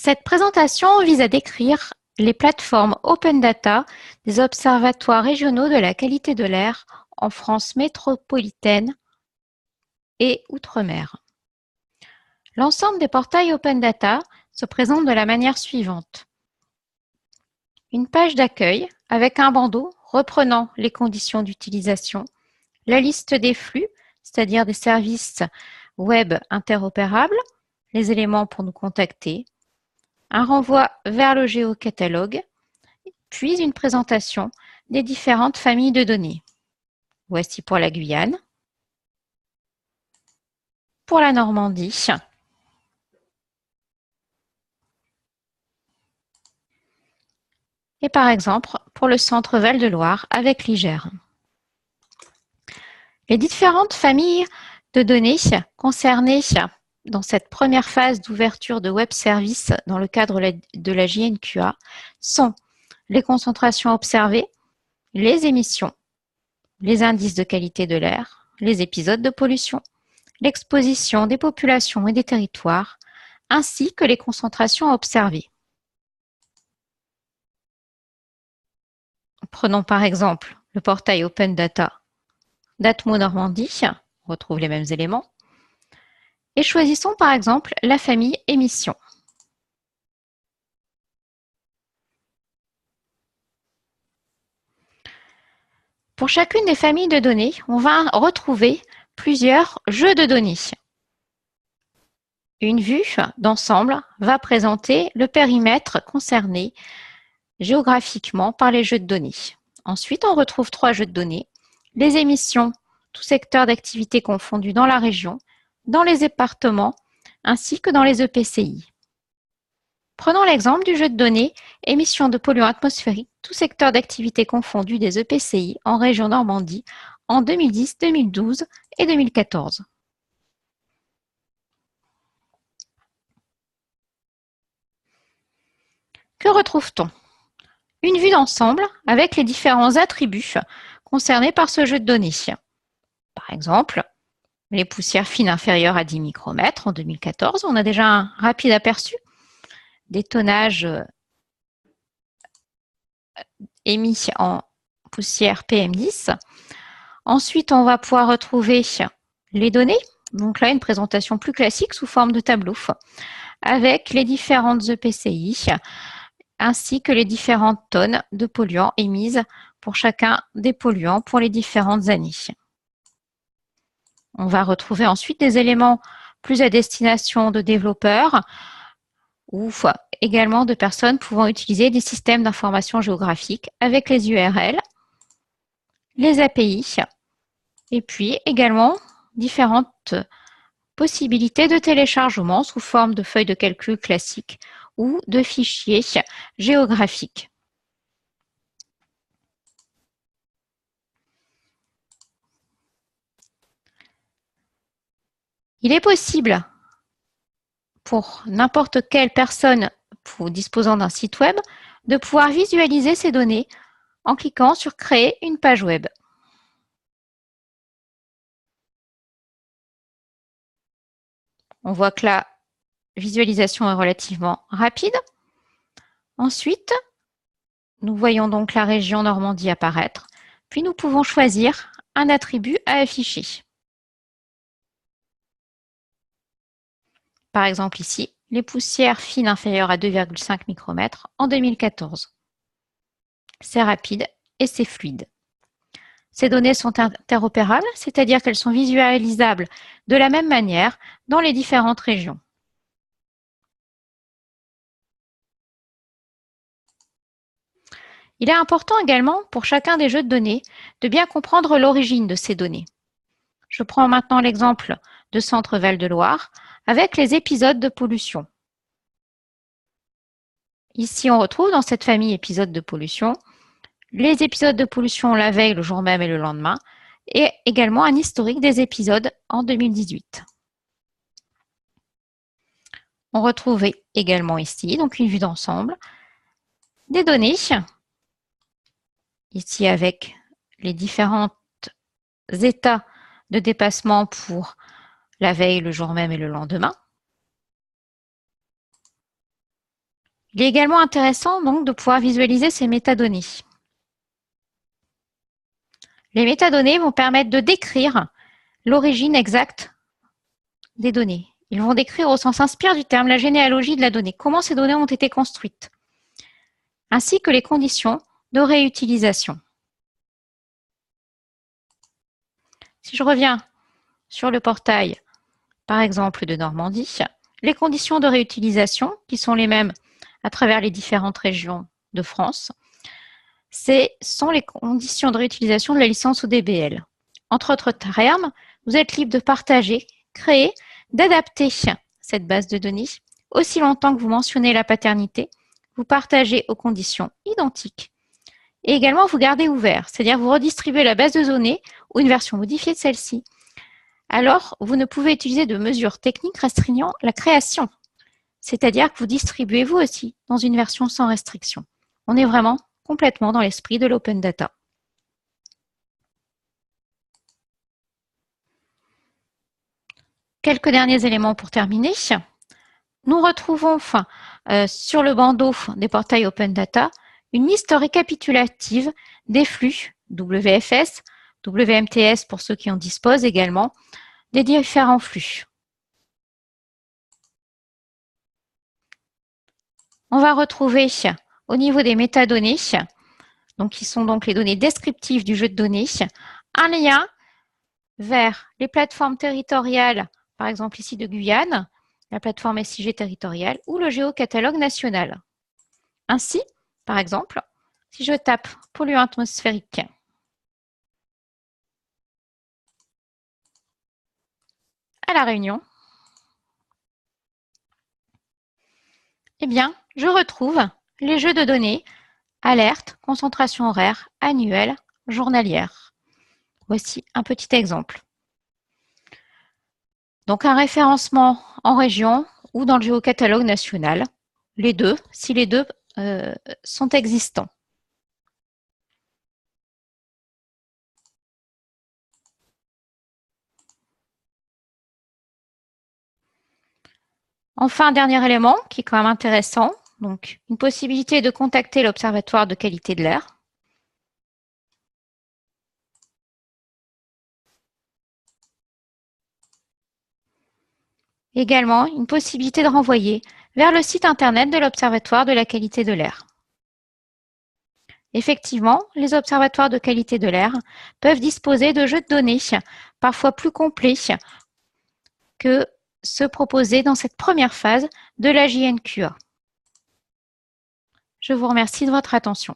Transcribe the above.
Cette présentation vise à décrire les plateformes Open Data des observatoires régionaux de la qualité de l'air en France métropolitaine et Outre-mer. L'ensemble des portails Open Data se présente de la manière suivante. Une page d'accueil avec un bandeau reprenant les conditions d'utilisation, la liste des flux, c'est-à-dire des services web interopérables, les éléments pour nous contacter, un renvoi vers le géocatalogue, puis une présentation des différentes familles de données. Voici pour la Guyane, pour la Normandie, et par exemple pour le centre Val-de-Loire avec l'IGER. Les différentes familles de données concernées dans cette première phase d'ouverture de web services dans le cadre de la JNQA sont les concentrations observées, les émissions, les indices de qualité de l'air, les épisodes de pollution, l'exposition des populations et des territoires, ainsi que les concentrations observées. Prenons par exemple le portail Open Data d'Atmo Normandie, on retrouve les mêmes éléments, et choisissons par exemple la famille émissions. Pour chacune des familles de données, on va retrouver plusieurs jeux de données. Une vue d'ensemble va présenter le périmètre concerné géographiquement par les jeux de données. Ensuite, on retrouve 3 jeux de données, les émissions, tous secteurs d'activité confondus dans la région, dans les départements, ainsi que dans les EPCI. Prenons l'exemple du jeu de données émissions de polluants atmosphériques, tous secteurs d'activité confondus des EPCI en région Normandie en 2010, 2012 et 2014. Que retrouve-t-on? Une vue d'ensemble avec les différents attributs concernés par ce jeu de données. Par exemple, les poussières fines inférieures à 10 micromètres en 2014. On a déjà un rapide aperçu des tonnages émis en poussière PM10. Ensuite, on va pouvoir retrouver les données. Donc là, une présentation plus classique sous forme de tableau avec les différentes EPCI ainsi que les différentes tonnes de polluants émises pour chacun des polluants pour les différentes années. On va retrouver ensuite des éléments plus à destination de développeurs ou également de personnes pouvant utiliser des systèmes d'information géographique avec les URL, les API et puis également différentes possibilités de téléchargement sous forme de feuilles de calcul classiques ou de fichiers géographiques. Il est possible pour n'importe quelle personne disposant d'un site web de pouvoir visualiser ces données en cliquant sur Créer une page web. On voit que la visualisation est relativement rapide. Ensuite, nous voyons donc la région Normandie apparaître, puis nous pouvons choisir un attribut à afficher. Par exemple ici, les poussières fines inférieures à 2,5 micromètres en 2014. C'est rapide et c'est fluide. Ces données sont interopérables, c'est-à-dire qu'elles sont visualisables de la même manière dans les différentes régions. Il est important également pour chacun des jeux de données de bien comprendre l'origine de ces données. Je prends maintenant l'exemple de Centre Val-de-Loire avec les épisodes de pollution. Ici, on retrouve dans cette famille épisodes de pollution les épisodes de pollution la veille, le jour même et le lendemain, et également un historique des épisodes en 2018. On retrouve également ici donc une vue d'ensemble des données, ici avec les différents états de dépassement pour la veille, le jour même et le lendemain. Il est également intéressant donc de pouvoir visualiser ces métadonnées. Les métadonnées vont permettre de décrire l'origine exacte des données. Ils vont décrire au sens inspire du terme la généalogie de la donnée, comment ces données ont été construites, ainsi que les conditions de réutilisation. Si je reviens sur le portail, par exemple, de Normandie, les conditions de réutilisation, qui sont les mêmes à travers les différentes régions de France, sont les conditions de réutilisation de la licence ODBL. Entre autres termes, vous êtes libre de partager, créer, d'adapter cette base de données aussi longtemps que vous mentionnez la paternité, vous partagez aux conditions identiques et également vous gardez ouvert, c'est-à-dire vous redistribuez la base de données ou une version modifiée de celle-ci. Alors, vous ne pouvez utiliser de mesures techniques restreignant la création, c'est-à-dire que vous distribuez vous aussi dans une version sans restriction. On est vraiment complètement dans l'esprit de l'open data. Quelques derniers éléments pour terminer. Nous retrouvons sur le bandeau des portails open data une liste récapitulative des flux WFS, WMTS pour ceux qui en disposent également, des différents flux. On va retrouver au niveau des métadonnées, donc qui sont donc les données descriptives du jeu de données, un lien vers les plateformes territoriales, par exemple ici de Guyane, la plateforme SIG territoriale ou le géocatalogue national. Ainsi, par exemple, si je tape polluants atmosphériques à La Réunion, eh bien, je retrouve les jeux de données, alerte, concentration horaire, annuelle, journalière. Voici un petit exemple. Donc, un référencement en région ou dans le géocatalogue national, les deux, si les deux sont existants. Enfin, un dernier élément qui est quand même intéressant, donc une possibilité de contacter l'Observatoire de qualité de l'air. Également, une possibilité de renvoyer vers le site internet de l'Observatoire de la qualité de l'air. Effectivement, les observatoires de qualité de l'air peuvent disposer de jeux de données parfois plus complets que ceux proposés dans cette première phase de la JNQA. Je vous remercie de votre attention.